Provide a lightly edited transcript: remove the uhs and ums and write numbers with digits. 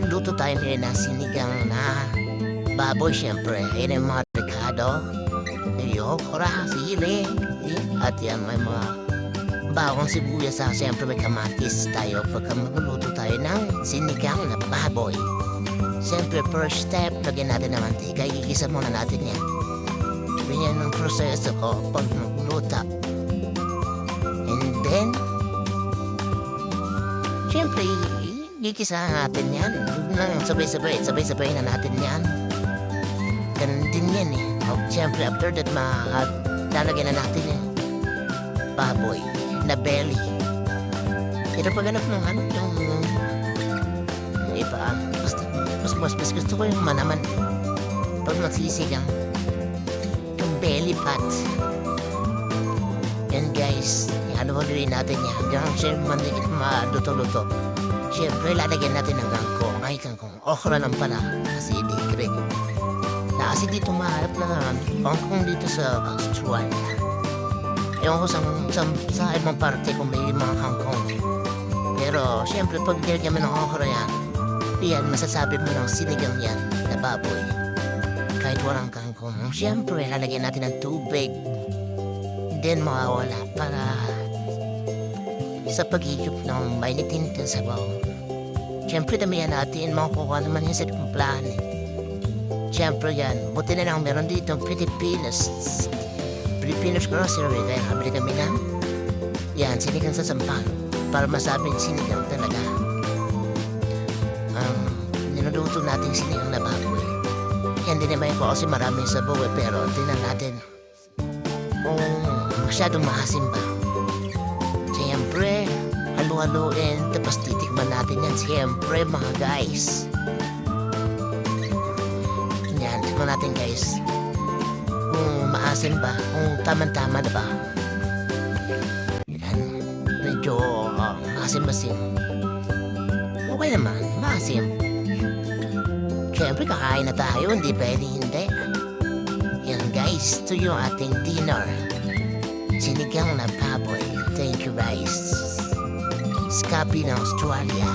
Luto tayo ngayon ng sinigang na baboy, syempre. Ayan yung mga rekado. Okra, sili. At yan, may mga bawang sibuyas. Syempre may kamatis tayo pagka magluluto tayo ng sinigang na baboy. Syempre, first step, lagyan natin ng mantika. Igigisa muna natin yan. Ganyan ang proseso ko pag magluto. And then, syempre, gigisa natin yan. Sabay-sabay na natin yan. Ganun din yan eh. Siyempre, after that, lalagyan na natin yung baboy na belly. Ito paghanap ng yung iba. Mas gusto ko yung manaman. Pag magsisigang, yung belly fat. Yan guys, haluin natin yan. Hanggang siyempre mandikit maluto-luto. Siyempre, lalagyan natin ng kangkong. Ay, kangkong. Okra lang pala. Kasi hindi Greg. Kasi dito maharap na kangkong dito sa Australia. Ewan ko sa ibang parte kung may mga kangkong. Pero, siyempre, pag nilagyan mo ng okra yan, masasabi mo ng sinigang yan na baboy. Kahit walang kangkong. Siyempre, lalagyan natin ng tubig. Then, mawawala para sa pag-higop ng mainitin ng sabaw. Siyempre, damihan natin, makukuha naman yung sa kumplahan eh. Siyempre yan, buti na lang meron dito Pilipinas grocery, kaya kabili kami ng yan, sinigang sa sampang para masabing sinigang talaga. Niluto natin sinigang na baboy. Yan din naman ko kasi maraming sabaw eh, pero tingnan natin kung masyadong maasim ba. Siyempre, halu-haluin, tapos titikman natin yan. Siyempre, mga guys. Yan, tikman natin guys. Kung maasim ba, kung tama-tama na ba. Yan, medyo maasim-masim. Okay naman, maasim. Siyempre, kakain na tayo, hindi pwede hindi. Yan guys, ito yung ating dinner. Sinigang na baboy. Thank you guys. Scapi ng Australia.